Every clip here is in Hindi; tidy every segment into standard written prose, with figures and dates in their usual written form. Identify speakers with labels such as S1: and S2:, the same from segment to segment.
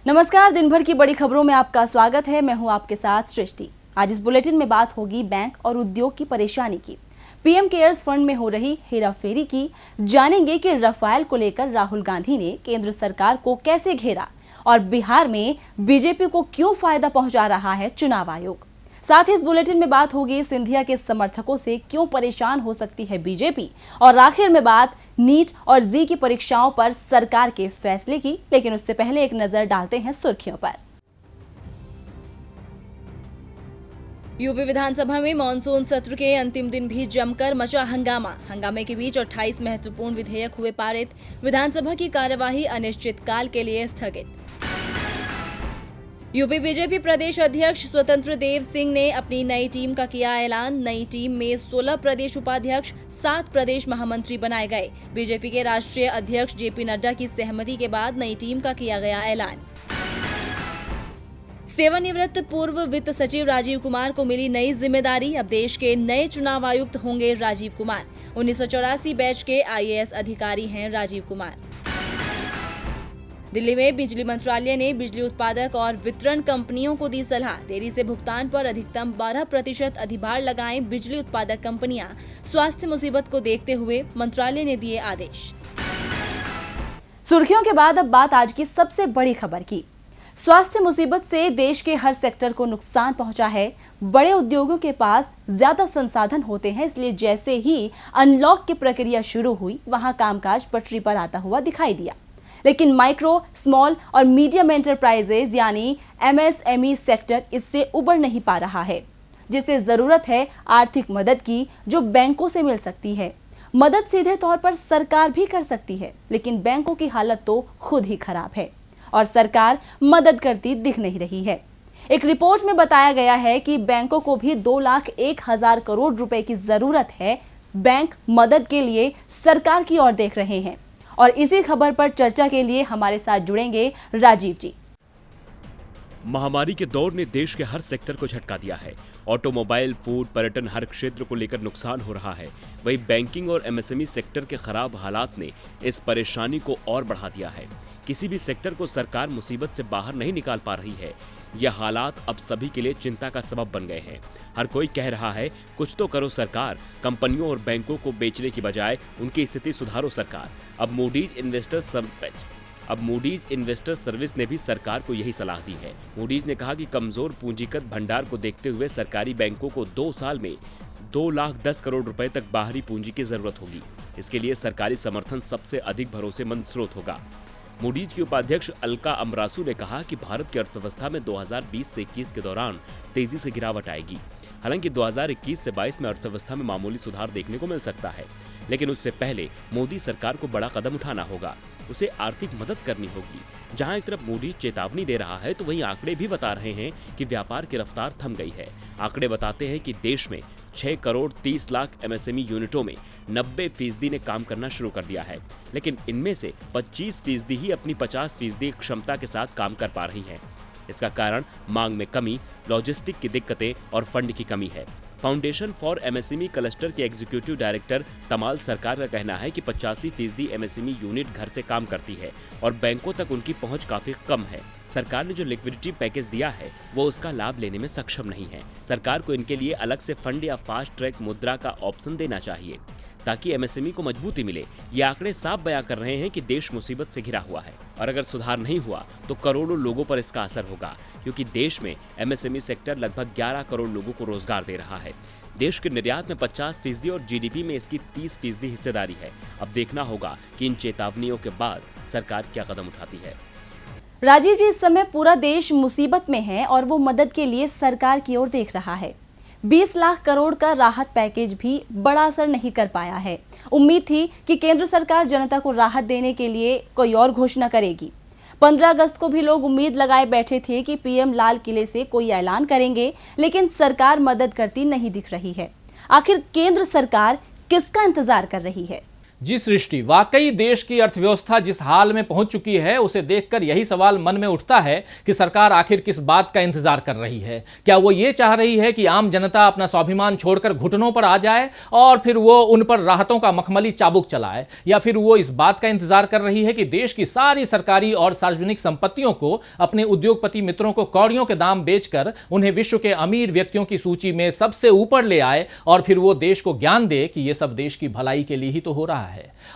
S1: नमस्कार, दिन भर की बड़ी खबरों में आपका स्वागत है। मैं हूं आपके साथ सृष्टि। आज इस बुलेटिन में बात होगी बैंक और उद्योग की परेशानी की, पीएम केयर्स फंड में हो रही हेराफेरी की, जानेंगे कि राफेल को लेकर राहुल गांधी ने केंद्र सरकार को कैसे घेरा और बिहार में बीजेपी को क्यों फायदा पहुंचा रहा है चुनाव आयोग। साथ ही इस बुलेटिन में बात होगी सिंधिया के समर्थकों से क्यों परेशान हो सकती है बीजेपी, और आखिर में बात नीट और जी की परीक्षाओं पर सरकार के फैसले की। लेकिन उससे पहले एक नजर डालते हैं सुर्खियों पर। यूपी विधानसभा में मानसून सत्र के अंतिम दिन भी जमकर मचा हंगामा। हंगामे के बीच 28 महत्वपूर्ण विधेयक हुए पारित। विधानसभा की कार्यवाही अनिश्चितकाल के लिए स्थगित। यूपी बीजेपी प्रदेश अध्यक्ष स्वतंत्र देव सिंह ने अपनी नई टीम का किया ऐलान। नई टीम में 16 प्रदेश उपाध्यक्ष, 7 प्रदेश महामंत्री बनाए गए। बीजेपी के राष्ट्रीय अध्यक्ष जेपी नड्डा की सहमति के बाद नई टीम का किया गया ऐलान। सेवानिवृत्त पूर्व वित्त सचिव राजीव कुमार को मिली नई जिम्मेदारी। अब देश के नए चुनाव आयुक्त होंगे राजीव कुमार। 1984 बैच के आईएएस अधिकारी हैं राजीव कुमार। दिल्ली में बिजली मंत्रालय ने बिजली उत्पादक और वितरण कंपनियों को दी सलाह। देरी से भुगतान पर अधिकतम 12% अधिभार लगाएं बिजली उत्पादक कंपनियां। स्वास्थ्य मुसीबत को देखते हुए मंत्रालय ने दिए आदेश। सुर्खियों के बाद अब बात आज की सबसे बड़ी खबर की। स्वास्थ्य मुसीबत से देश के हर सेक्टर को नुकसान पहुंचा है। बड़े उद्योगों के पास ज्यादा संसाधन होते हैं, इसलिए जैसे ही अनलॉक की प्रक्रिया शुरू हुई वहां कामकाज पटरी पर आता हुआ दिखाई दिया। लेकिन माइक्रो, स्मॉल और मीडियम एंटरप्राइजेज यानी एमएसएमई सेक्टर इससे उबर नहीं पा रहा है, जिसे जरूरत है आर्थिक मदद की, जो बैंकों से मिल सकती है। मदद सीधे तौर पर सरकार भी कर सकती है, लेकिन बैंकों की हालत तो खुद ही खराब है और सरकार मदद करती दिख नहीं रही है। एक रिपोर्ट में बताया गया है कि बैंकों को भी 2,01,000 करोड़ रुपए की जरूरत है। बैंक मदद के लिए सरकार की ओर देख रहे हैं और इसी खबर पर चर्चा के लिए हमारे साथ जुड़ेंगे राजीव जी।
S2: महामारी के दौर ने देश के हर सेक्टर को झटका दिया है। ऑटोमोबाइल, फूड, पर्यटन, हर क्षेत्र को लेकर नुकसान हो रहा है। वहीं बैंकिंग और एमएसएमई सेक्टर के खराब हालात ने इस परेशानी को और बढ़ा दिया है। किसी भी सेक्टर को सरकार मुसीबत से बाहर नहीं निकाल पा रही है। यह हालात अब सभी के लिए चिंता का सबब बन गए हैं। हर कोई कह रहा है कुछ तो करो सरकार, कंपनियों और बैंकों को बेचने की बजाय उनकी स्थिति सुधारो सरकार। अब मूडीज इन्वेस्टर सर्विस ने भी सरकार को यही सलाह दी है। मूडीज ने कहा कि कमजोर पूंजीगत भंडार को देखते हुए सरकारी बैंकों को 2 साल में 2,10 करोड़ रुपए तक बाहरी पूंजी की जरूरत होगी। इसके लिए सरकारी समर्थन सबसे अधिक भरोसेमंद स्रोत होगा। मूडीज की उपाध्यक्ष अलका अमरासू ने कहा कि भारत की अर्थव्यवस्था में 2020 से 21 के दौरान तेजी से गिरावट आएगी। हालांकि 2021 से 22 में अर्थव्यवस्था में मामूली सुधार देखने को मिल सकता है, लेकिन उससे पहले मोदी सरकार को बड़ा कदम उठाना होगा। उसे आर्थिक मदद करनी होगी। जहां एक तरफ मूडीज चेतावनी दे रहा है, तो वहीं आंकड़े भी बता रहे हैं कि व्यापार की रफ्तार थम गई है। आंकड़े बताते हैं कि देश में 6 करोड़ 30 लाख एमएसएमई यूनिटों में 90% ने काम करना शुरू कर दिया है, लेकिन इनमें से 25% ही अपनी 50% क्षमता के साथ काम कर पा रही हैं। इसका कारण मांग में कमी, लॉजिस्टिक की दिक्कतें और फंड की कमी है। फाउंडेशन फॉर एमएसएमई क्लस्टर के एग्जीक्यूटिव डायरेक्टर तमाल सरकार का कहना है कि 85% एमएसएमई यूनिट घर से काम करती है और बैंकों तक उनकी पहुंच काफी कम है। सरकार ने जो लिक्विडिटी पैकेज दिया है वो उसका लाभ लेने में सक्षम नहीं है। सरकार को इनके लिए अलग से फंड या फास्ट ट्रैक मुद्रा का ऑप्शन देना चाहिए ताकि एमएसएमई को मजबूती मिले। ये आंकड़े साफ बयां कर रहे हैं कि देश मुसीबत से घिरा हुआ है और अगर सुधार नहीं हुआ तो करोड़ों लोगों पर इसका असर होगा, क्योंकि देश में एमएसएमई सेक्टर लगभग 11 करोड़ लोगों को रोजगार दे रहा है। देश के निर्यात में 50% और जीडीपी में इसकी 30% हिस्सेदारी है। अब देखना होगा कि इन चेतावनियों के बाद सरकार क्या कदम उठाती है।
S1: राजीव जी, इस समय पूरा देश मुसीबत में है और वो मदद के लिए सरकार की ओर देख रहा है। 20 लाख करोड़ का राहत पैकेज भी बड़ा असर नहीं कर पाया है। उम्मीद थी कि केंद्र सरकार जनता को राहत देने के लिए कोई और घोषणा करेगी। 15 अगस्त को भी लोग उम्मीद लगाए बैठे थे कि पीएम लाल किले से कोई ऐलान करेंगे, लेकिन सरकार मदद करती नहीं दिख रही है। आखिर केंद्र सरकार किसका इंतजार कर रही है?
S3: जी सृष्टि, वाकई देश की अर्थव्यवस्था जिस हाल में पहुंच चुकी है उसे देखकर यही सवाल मन में उठता है कि सरकार आखिर किस बात का इंतजार कर रही है। क्या वो ये चाह रही है कि आम जनता अपना स्वाभिमान छोड़कर घुटनों पर आ जाए और फिर वो उन पर राहतों का मखमली चाबुक चलाए, या फिर वो इस बात का इंतजार कर रही है कि देश की सारी सरकारी और सार्वजनिक संपत्तियों को अपने उद्योगपति मित्रों को कौड़ियों के दाम बेचकर उन्हें विश्व के अमीर व्यक्तियों की सूची में सबसे ऊपर ले आए और फिर वो देश को ज्ञान दे कि ये सब देश की भलाई के लिए ही तो हो रहा है।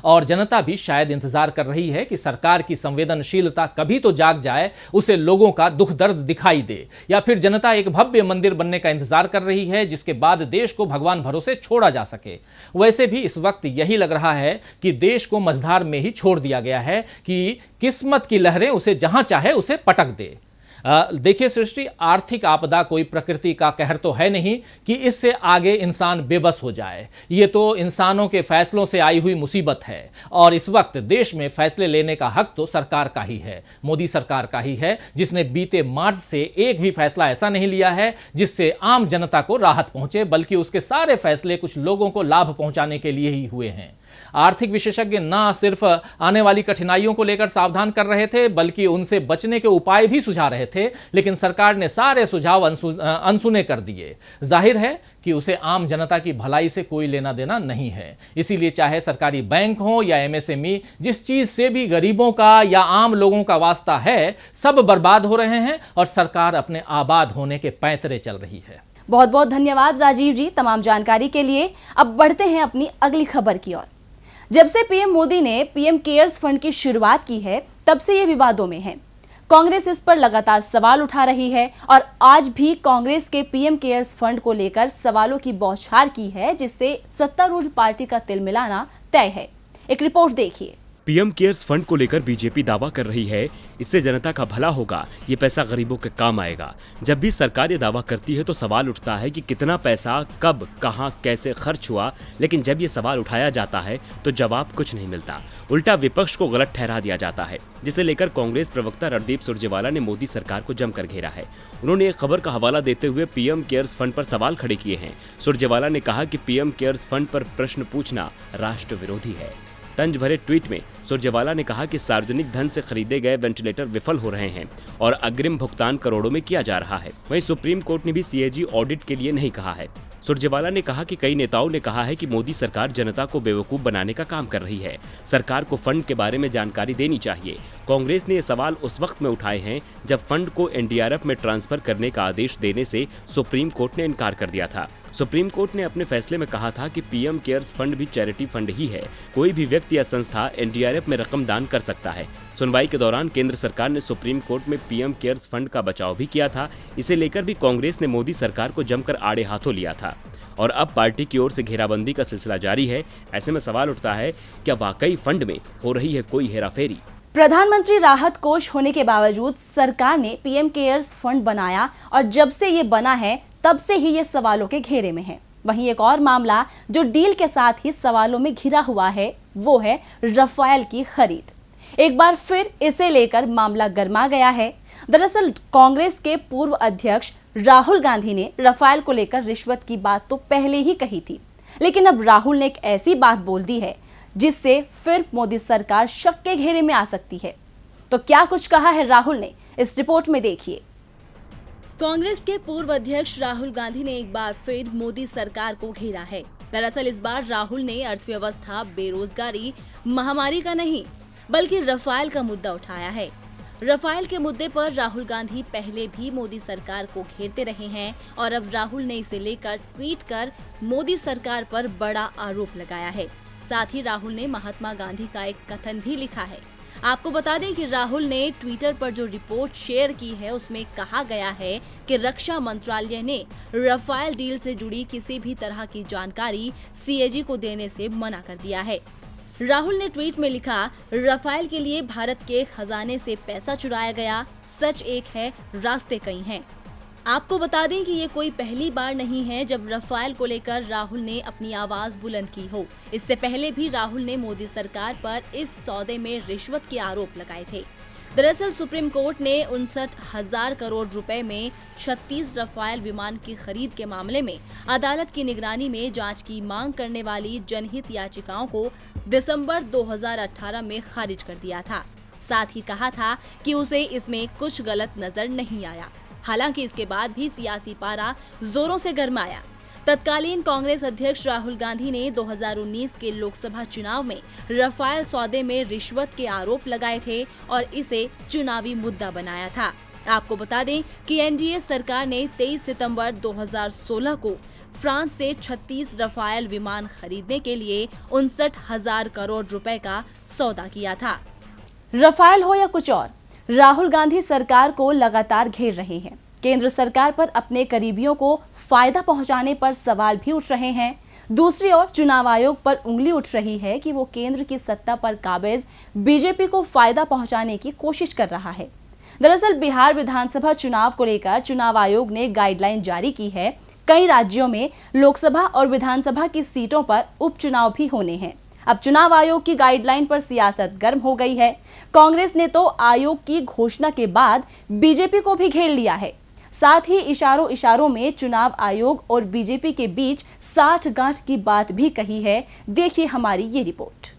S3: और जनता भी शायद इंतजार कर रही है कि सरकार की संवेदनशीलता कभी तो जाग जाए, उसे लोगों का दुख दर्द दिखाई दे, या फिर जनता एक भव्य मंदिर बनने का इंतजार कर रही है जिसके बाद देश को भगवान भरोसे छोड़ा जा सके। वैसे भी इस वक्त यही लग रहा है कि देश को मझधार में ही छोड़ दिया गया है कि किस्मत की लहरें उसे जहां चाहे उसे पटक दे। देखिए सृष्टि, आर्थिक आपदा कोई प्रकृति का कहर तो है नहीं कि इससे आगे इंसान बेबस हो जाए। ये तो इंसानों के फैसलों से आई हुई मुसीबत है और इस वक्त देश में फैसले लेने का हक तो सरकार का ही है, मोदी सरकार का ही है, जिसने बीते मार्च से एक भी फैसला ऐसा नहीं लिया है जिससे आम जनता को राहत पहुंचे, बल्कि उसके सारे फैसले कुछ लोगों को लाभ पहुंचाने के लिए ही हुए हैं। आर्थिक विशेषज्ञ न सिर्फ आने वाली कठिनाइयों को लेकर सावधान कर रहे थे बल्कि उनसे बचने के उपाय भी सुझा रहे थे, लेकिन सरकार ने सारे सुझाव अनसुने कर दिए। जाहिर है कि उसे आम जनता की भलाई से कोई लेना देना नहीं है। इसीलिए चाहे सरकारी बैंक हो या एमएसएमई, जिस चीज से भी गरीबों का या आम लोगों का वास्ता है, सब बर्बाद हो रहे हैं और सरकार अपने आबाद होने के पैंतरे चल रही है।
S1: बहुत बहुत धन्यवाद राजीव जी तमाम जानकारी के लिए। अब बढ़ते हैं अपनी अगली खबर की ओर। जब से पीएम मोदी ने पीएम केयर्स फंड की शुरुआत की है तब से ये विवादों में है। कांग्रेस इस पर लगातार सवाल उठा रही है और आज भी कांग्रेस के पीएम केयर्स फंड को लेकर सवालों की बौछार की है, जिससे सत्तारूढ़ पार्टी का तिलमिलाना तय है। एक रिपोर्ट देखिए।
S2: पीएम केयर्स फंड को लेकर बीजेपी दावा कर रही है इससे जनता का भला होगा, ये पैसा गरीबों के काम आएगा। जब भी सरकार ये दावा करती है तो सवाल उठता है कि कितना पैसा कब कहां कैसे खर्च हुआ, लेकिन जब ये सवाल उठाया जाता है तो जवाब कुछ नहीं मिलता, उल्टा विपक्ष को गलत ठहरा दिया जाता है, जिसे लेकर कांग्रेस प्रवक्ता रणदीप सुरजेवाला ने मोदी सरकार को जमकर घेरा है। उन्होंने एक खबर का हवाला देते हुए पीएम केयर्स फंड पर सवाल खड़े किए हैं। सुरजेवाला ने कहा कि पीएम केयर्स फंड पर प्रश्न पूछना राष्ट्र विरोधी है। तंज भरे ट्वीट में सुरजेवाला ने कहा कि सार्वजनिक धन से खरीदे गए वेंटिलेटर विफल हो रहे हैं और अग्रिम भुगतान करोड़ों में किया जा रहा है। वहीं सुप्रीम कोर्ट ने भी सीएजी ऑडिट के लिए नहीं कहा है। सुरजेवाला ने कहा कि कई नेताओं ने कहा है कि मोदी सरकार जनता को बेवकूफ बनाने का काम कर रही है, सरकार को फंड के बारे में जानकारी देनी चाहिए। कांग्रेस ने ये सवाल उस वक्त में उठाए हैं जब फंड को एनडीआरएफ में ट्रांसफर करने का आदेश देने से सुप्रीम कोर्ट ने इनकार कर दिया था। सुप्रीम कोर्ट ने अपने फैसले में कहा था कि पीएम केयर्स फंड भी चैरिटी फंड ही है, कोई भी व्यक्ति या संस्था एनडीआरएफ में रकम दान कर सकता है। सुनवाई के दौरान केंद्र सरकार ने सुप्रीम कोर्ट में पीएम केयर्स फंड का बचाव भी किया था। इसे लेकर भी कांग्रेस ने मोदी सरकार को जमकर आड़े हाथों लिया था और अब पार्टी की ओर से घेराबंदी का सिलसिला जारी है। ऐसे में सवाल उठता है, क्या वाकई फंड में हो रही है कोई हेराफेरी?
S1: प्रधानमंत्री राहत कोष होने के बावजूद सरकार ने पीएम केयर्स फंड बनाया और जब से ये बना है तब से ही ये सवालों के घेरे में है। वहीं एक और मामला जो डील के साथ ही सवालों में घिरा हुआ है वो है रफाल की खरीद। एक बार फिर इसे लेकर मामला गर्मा गया है। दरअसल कांग्रेस के पूर्व अध्यक्ष राहुल गांधी ने रफाल को लेकर रिश्वत की बात तो पहले ही कही थी, लेकिन अब राहुल ने एक ऐसी बात बोल दी है जिससे फिर मोदी सरकार शक के घेरे में आ सकती है। तो क्या कुछ कहा है राहुल ने, इस रिपोर्ट में देखिए। कांग्रेस के पूर्व अध्यक्ष राहुल गांधी ने एक बार फिर मोदी सरकार को घेरा है। दरअसल इस बार राहुल ने अर्थव्यवस्था, बेरोजगारी, महामारी का नहीं बल्कि रफाल का मुद्दा उठाया है। रफाल के मुद्दे पर राहुल गांधी पहले भी मोदी सरकार को घेरते रहे हैं और अब राहुल ने इसे लेकर ट्वीट कर मोदी सरकार पर बड़ा आरोप लगाया है। साथ ही राहुल ने महात्मा गांधी का एक कथन भी लिखा है। आपको बता दें कि राहुल ने ट्विटर पर जो रिपोर्ट शेयर की है उसमें कहा गया है कि रक्षा मंत्रालय ने रफाल डील से जुड़ी किसी भी तरह की जानकारी सीएजी को देने से मना कर दिया है। राहुल ने ट्वीट में लिखा, रफाल के लिए भारत के खजाने से पैसा चुराया गया, सच एक है, रास्ते कई हैं। आपको बता दें कि ये कोई पहली बार नहीं है जब रफाल को लेकर राहुल ने अपनी आवाज बुलंद की हो। इससे पहले भी राहुल ने मोदी सरकार पर इस सौदे में रिश्वत के आरोप लगाए थे। दरअसल सुप्रीम कोर्ट ने 59,000 करोड़ रुपए में 36 रफाल विमान की खरीद के मामले में अदालत की निगरानी में जांच की मांग करने वाली जनहित याचिकाओं को दिसंबर 2018 में खारिज कर दिया था। साथ ही कहा था कि उसे इसमें कुछ गलत नजर नहीं आया। हालांकि इसके बाद भी सियासी पारा जोरों से गरमाया। तत्कालीन कांग्रेस अध्यक्ष राहुल गांधी ने 2019 के लोकसभा चुनाव में रफाल सौदे में रिश्वत के आरोप लगाए थे और इसे चुनावी मुद्दा बनाया था। आपको बता दें कि एनडीए सरकार ने 23 सितंबर 2016 को फ्रांस से 36 रफाल विमान खरीदने के लिए 59,000 करोड़ रुपए का सौदा किया था।
S4: रफाल हो या कुछ और, राहुल गांधी सरकार को लगातार घेर रहे हैं। केंद्र सरकार पर अपने करीबियों को फायदा पहुंचाने पर सवाल भी उठ रहे हैं। दूसरी ओर चुनाव आयोग पर उंगली उठ रही है कि वो केंद्र की सत्ता पर काबिज बीजेपी को फायदा पहुंचाने की कोशिश कर रहा है। दरअसल बिहार विधानसभा चुनाव को लेकर चुनाव आयोग ने गाइडलाइन जारी की है। कई राज्यों में लोकसभा और विधानसभा की सीटों पर उपचुनाव भी होने हैं। अब चुनाव आयोग की गाइडलाइन पर सियासत गर्म हो गई है। कांग्रेस ने तो आयोग की घोषणा के बाद बीजेपी को भी घेर लिया है। साथ ही इशारों इशारों में चुनाव आयोग और बीजेपी के बीच साठगांठ की बात भी कही है। देखिए हमारी ये रिपोर्ट।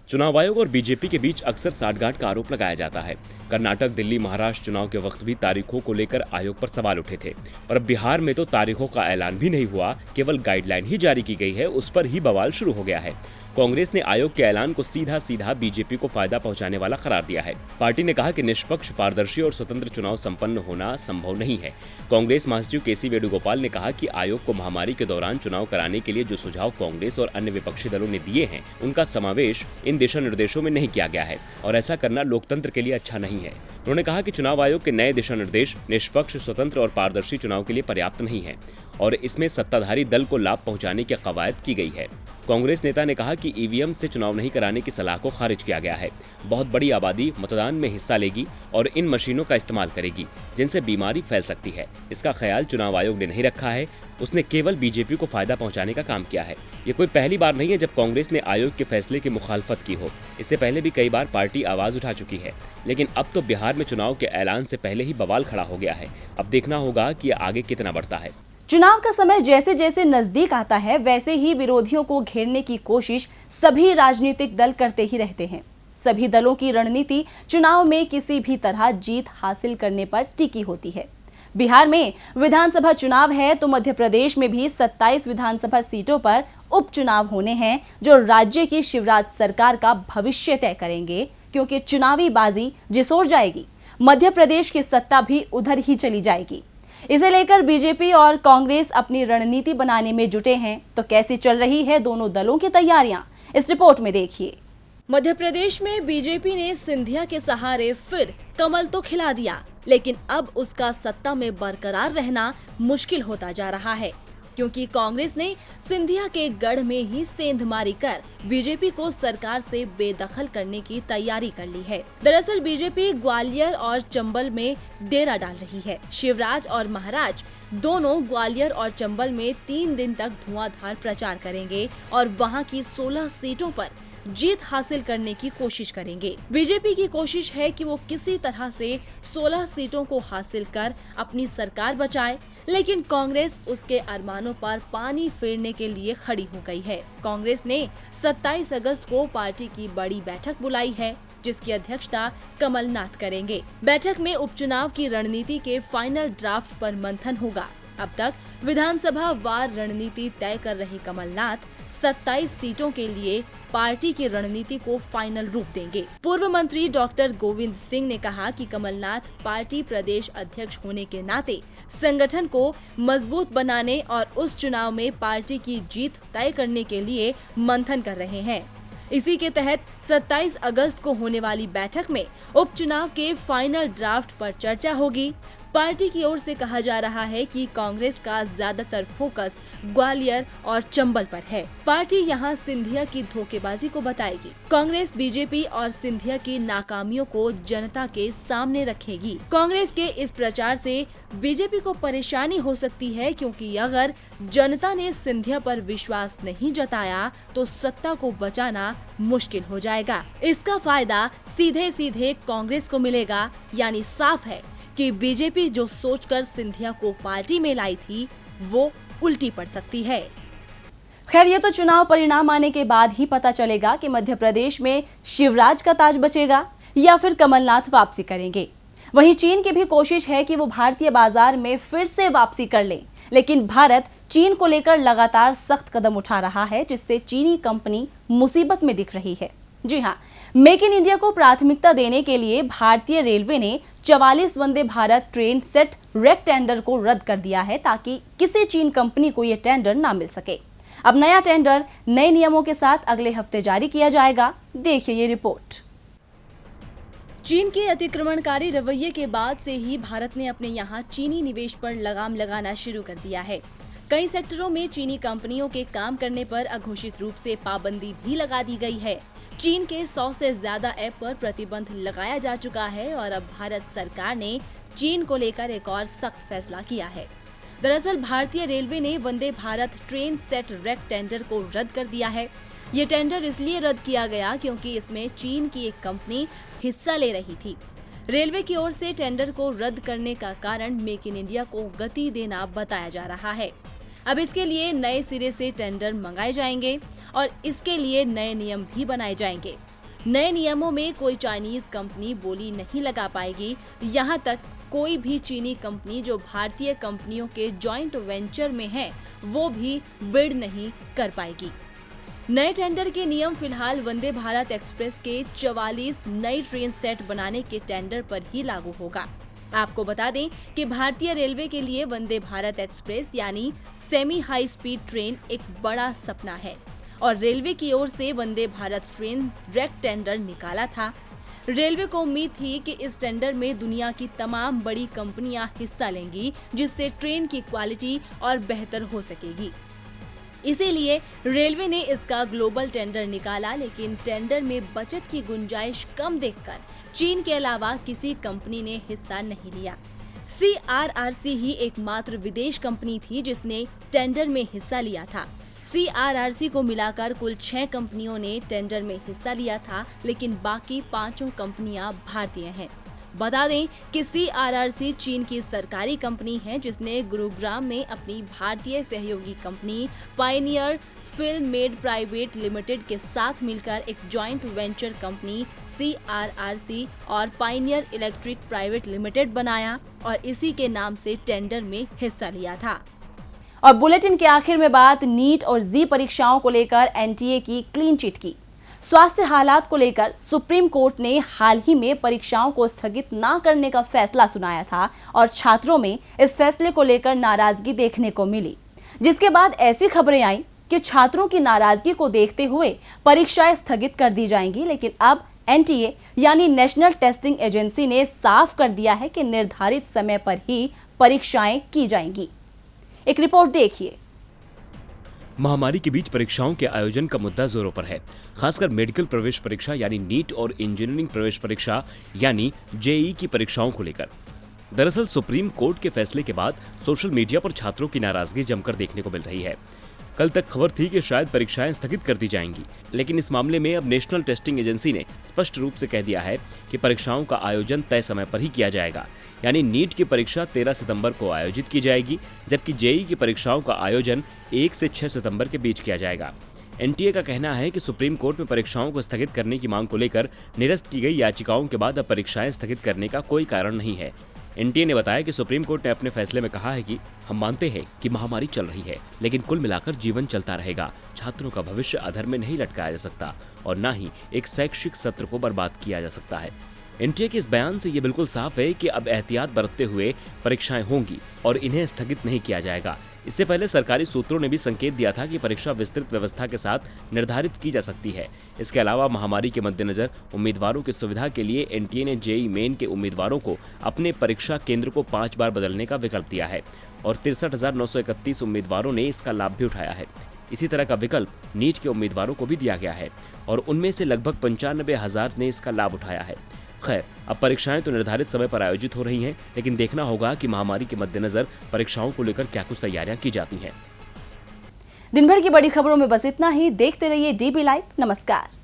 S2: चुनाव आयोग और बीजेपी के बीच अक्सर साठगांठ का आरोप लगाया जाता है। कर्नाटक, दिल्ली, महाराष्ट्र चुनाव के वक्त भी तारीखों को लेकर आयोग पर सवाल उठे थे और अब बिहार में तो तारीखों का ऐलान भी नहीं हुआ, केवल गाइडलाइन ही जारी की गई है, उस पर ही बवाल शुरू हो गया है। कांग्रेस ने आयोग के ऐलान को सीधा सीधा बीजेपी को फायदा पहुंचाने वाला करार दिया है। पार्टी ने कहा कि निष्पक्ष, पारदर्शी और स्वतंत्र चुनाव संपन्न होना संभव नहीं है। कांग्रेस महासचिव केसी वेणुगोपाल ने कहा कि आयोग को महामारी के दौरान चुनाव कराने के लिए जो सुझाव कांग्रेस और अन्य विपक्षी दलों ने दिए हैं, उनका समावेश इन दिशा निर्देशों में नहीं किया गया है और ऐसा करना लोकतंत्र के लिए अच्छा नहीं है। उन्होंने कहा कि चुनाव आयोग के नए दिशा निर्देश निष्पक्ष, स्वतंत्र और पारदर्शी चुनाव के लिए पर्याप्त नहीं है और इसमें सत्ताधारी दल को लाभ पहुंचाने की कवायद की गई है। कांग्रेस नेता ने कहा कि ईवीएम से चुनाव नहीं कराने की सलाह को खारिज किया गया है। बहुत बड़ी आबादी मतदान में हिस्सा लेगी और इन मशीनों का इस्तेमाल करेगी, जिनसे बीमारी फैल सकती है। इसका ख्याल चुनाव आयोग ने नहीं रखा है। उसने केवल बीजेपी को फायदा पहुंचाने का काम किया है। ये कोई पहली बार नहीं है जब कांग्रेस ने आयोग के फैसले की मुखालफत की हो। इससे पहले भी कई बार पार्टी आवाज उठा चुकी है, लेकिन अब तो बिहार में चुनाव के ऐलान से पहले ही बवाल खड़ा हो गया है। अब देखना होगा कि ये आगे कितना बढ़ता है।
S4: चुनाव का समय जैसे जैसे नजदीक आता है, वैसे ही विरोधियों को घेरने की कोशिश सभी राजनीतिक दल करते ही रहते हैं। सभी दलों की रणनीति चुनाव में किसी भी तरह जीत हासिल करने पर टिकी होती है। बिहार में विधानसभा चुनाव है तो मध्य प्रदेश में भी 27 विधानसभा सीटों पर उपचुनाव होने हैं, जो राज्य की शिवराज सरकार का भविष्य तय करेंगे। क्योंकि चुनावी बाजी जिस ओर जाएगी, मध्य प्रदेश की सत्ता भी उधर ही चली जाएगी। इसे लेकर बीजेपी और कांग्रेस अपनी रणनीति बनाने में जुटे हैं। तो कैसी चल रही है दोनों दलों की तैयारियां, इस रिपोर्ट में देखिए।
S1: मध्य प्रदेश में बीजेपी ने सिंधिया के सहारे फिर कमल तो खिला दिया, लेकिन अब उसका सत्ता में बरकरार रहना मुश्किल होता जा रहा है, क्योंकि कांग्रेस ने सिंधिया के गढ़ में ही सेंधमारी कर बीजेपी को सरकार से बेदखल करने की तैयारी कर ली है। दरअसल बीजेपी ग्वालियर और चंबल में डेरा डाल रही है। शिवराज और महाराज दोनों ग्वालियर और चंबल में 3 दिन तक धुआंधार प्रचार करेंगे और वहां की 16 सीटों पर जीत हासिल करने की कोशिश करेंगे। बीजेपी की कोशिश है कि वो किसी तरह से 16 सीटों को हासिल कर अपनी सरकार बचाए, लेकिन कांग्रेस उसके अरमानों पर पानी फेरने के लिए खड़ी हो गई है। कांग्रेस ने 27 अगस्त को पार्टी की बड़ी बैठक बुलाई है, जिसकी अध्यक्षता कमलनाथ करेंगे। बैठक में उपचुनाव की रणनीति के फाइनल ड्राफ्ट पर मंथन होगा। अब तक विधानसभा वार रणनीति तय कर रहे कमलनाथ 27 सीटों के लिए पार्टी की रणनीति को फाइनल रूप देंगे। पूर्व मंत्री डॉक्टर गोविंद सिंह ने कहा कि कमलनाथ पार्टी प्रदेश अध्यक्ष होने के नाते संगठन को मजबूत बनाने और उस चुनाव में पार्टी की जीत तय करने के लिए मंथन कर रहे हैं। इसी के तहत 27 अगस्त को होने वाली बैठक में उपचुनाव के फाइनल ड्राफ्ट पर चर्चा होगी।
S4: पार्टी की ओर से कहा जा रहा है कि कांग्रेस का ज्यादातर फोकस ग्वालियर और चंबल पर है। पार्टी यहां सिंधिया की धोखेबाजी को बताएगी। कांग्रेस बीजेपी और सिंधिया की नाकामियों को जनता के सामने रखेगी। कांग्रेस के इस प्रचार से बीजेपी को परेशानी हो सकती है, क्योंकि अगर जनता ने सिंधिया पर विश्वास नहीं जताया तो सत्ता को बचाना मुश्किल हो जाएगा। इसका फायदा सीधे सीधे कांग्रेस को मिलेगा। यानी साफ है कि बीजेपी जो सोचकर सिंधिया को पार्टी में लाई थी वो उल्टी पड़ सकती है।
S1: खैर, ये तो चुनाव परिणाम आने के बाद ही पता चलेगा कि मध्य प्रदेश में शिवराज का ताज बचेगा या फिर कमलनाथ वापसी करेंगे। वहीं चीन की भी कोशिश है कि वो भारतीय बाजार में फिर से वापसी कर ले, लेकिन भारत चीन को लेकर लगातार सख्त कदम उठा रहा है, जिससे चीनी कंपनी मुसीबत में दिख रही है। जी हाँ, मेक इन इंडिया को प्राथमिकता देने के लिए भारतीय रेलवे ने 44 Vande Bharat train set rake tender को रद्द कर दिया है, ताकि किसी चीन कंपनी को यह टेंडर ना मिल सके। अब नया टेंडर नए नियमों के साथ अगले हफ्ते जारी किया जाएगा। देखिए ये रिपोर्ट। चीन के अतिक्रमणकारी रवैये के बाद से ही भारत ने अपने यहाँ चीनी निवेश पर लगाम लगाना शुरू कर दिया है। कई सेक्टरों में चीनी कंपनियों के काम करने पर अघोषित रूप से पाबंदी भी लगा दी गई है। चीन के 100 से ज्यादा ऐप पर प्रतिबंध लगाया जा चुका है और अब भारत सरकार ने चीन को लेकर एक और सख्त फैसला किया है। दरअसल भारतीय रेलवे ने Vande Bharat train set rake tender को रद्द कर दिया है। ये टेंडर इसलिए रद्द किया गया क्योंकि इसमें चीन की एक कंपनी हिस्सा ले रही थी। रेलवे की ओर से टेंडर को रद्द करने का कारण मेक इन इंडिया को गति देना बताया जा रहा है। अब इसके लिए नए सिरे से टेंडर मंगाए जाएंगे और इसके लिए नए नियम भी बनाए जाएंगे। नए नियमों में कोई चाइनीज कंपनी बोली नहीं लगा पाएगी। यहाँ तक कोई भी चीनी कंपनी जो भारतीय कंपनियों के जॉइंट वेंचर में है वो भी बिड नहीं कर पाएगी। नए टेंडर के नियम फिलहाल वंदे भारत एक्सप्रेस के 44 नई ट्रेन सेट बनाने के टेंडर पर ही लागू होगा। आपको बता दें कि भारतीय रेलवे के लिए वंदे भारत एक्सप्रेस यानी सेमी हाई स्पीड ट्रेन एक बड़ा सपना है और रेलवे की ओर से वंदे भारत ट्रेन रेक टेंडर निकाला था। रेलवे को उम्मीद थी कि इस टेंडर में दुनिया की तमाम बड़ी कंपनियां हिस्सा लेंगी, जिससे ट्रेन की क्वालिटी और बेहतर हो सकेगी। इसीलिए रेलवे ने इसका ग्लोबल टेंडर निकाला, लेकिन टेंडर में बचत की गुंजाइश कम देखकर चीन के अलावा किसी कंपनी ने हिस्सा नहीं लिया। CRRC ही एकमात्र विदेश कंपनी थी जिसने टेंडर में हिस्सा लिया था। CRRC को मिलाकर कुल 6 कंपनियों ने टेंडर में हिस्सा लिया था, लेकिन बाकी 5 कंपनियां भारतीय हैं। बता दें कि CRRC चीन की सरकारी कंपनी है जिसने गुरुग्राम में अपनी भारतीय सहयोगी company Pioneer film made private limited के साथ मिलकर एक जॉइंट वेंचर कंपनी CRRC और पायनियर इलेक्ट्रिक प्राइवेट लिमिटेड बनाया और इसी के नाम से टेंडर में हिस्सा लिया था। और बुलेटिन के आखिर में बात नीट और जी परीक्षाओं को लेकर NTA की क्लीन चिट की। स्वास्थ्य हालात को लेकर सुप्रीम कोर्ट ने हाल ही में परीक्षाओं को स्थगित न करने का फैसला सुनाया था और छात्रों में इस फैसले को लेकर नाराजगी देखने को मिली, जिसके बाद ऐसी खबरें आई कि छात्रों की नाराजगी को देखते हुए परीक्षाएं स्थगित कर दी जाएंगी। लेकिन अब NTA यानी नेशनल टेस्टिंग एजेंसी ने साफ कर दिया है कि निर्धारित समय पर ही परीक्षाएं की जाएंगी। एक रिपोर्ट देखिए।
S2: महामारी के बीच परीक्षाओं के आयोजन का मुद्दा जोरों पर है, खासकर मेडिकल प्रवेश परीक्षा यानी नीट और इंजीनियरिंग प्रवेश परीक्षा यानी JEE की परीक्षाओं को लेकर। दरअसल सुप्रीम कोर्ट के फैसले के बाद सोशल मीडिया पर छात्रों की नाराजगी जमकर देखने को मिल रही है। कल तक खबर थी कि शायद परीक्षाएं स्थगित कर दी जाएंगी, लेकिन इस मामले में अब नेशनल टेस्टिंग एजेंसी ने स्पष्ट रूप से कह दिया है कि परीक्षाओं का आयोजन तय समय पर ही किया जाएगा। यानी नीट की परीक्षा 13 सितंबर को आयोजित की जाएगी, जबकि JEE की परीक्षाओं का आयोजन 1 से 6 सितंबर के बीच किया जाएगा। NTA का कहना है कि सुप्रीम कोर्ट में परीक्षाओं को स्थगित करने की मांग को लेकर निरस्त की गई याचिकाओं के बाद अब परीक्षाएं स्थगित करने का कोई कारण नहीं है। NTA ने बताया कि सुप्रीम कोर्ट ने अपने फैसले में कहा है कि हम मानते हैं कि महामारी चल रही है, लेकिन कुल मिलाकर जीवन चलता रहेगा। छात्रों का भविष्य अधर में नहीं लटकाया जा सकता और न ही एक शैक्षिक सत्र को बर्बाद किया जा सकता है। NTA के इस बयान से ये बिल्कुल साफ है कि अब एहतियात बरतते हुए परीक्षाएं होंगी और इन्हें स्थगित नहीं किया जाएगा। इससे पहले सरकारी सूत्रों ने भी संकेत दिया था कि परीक्षा विस्तृत व्यवस्था के साथ निर्धारित की जा सकती है। इसके अलावा महामारी के मद्देनजर उम्मीदवारों की सुविधा के लिए एनटीए ने जेईई मेन के उम्मीदवारों को अपने परीक्षा केंद्र को 5 बार बदलने का विकल्प दिया है और 63,931 उम्मीदवारों ने इसका लाभ भी उठाया है। इसी तरह का विकल्प नीट के उम्मीदवारों को भी दिया गया है और उनमें से लगभग 95,000 ने इसका लाभ उठाया है। खैर, अब परीक्षाएं तो निर्धारित समय पर आयोजित हो रही हैं, लेकिन देखना होगा कि महामारी के मद्देनजर परीक्षाओं को लेकर क्या कुछ तैयारियां की जाती हैं।
S1: दिन भर की बड़ी खबरों में बस इतना ही। देखते रहिए डीबी लाइव। नमस्कार।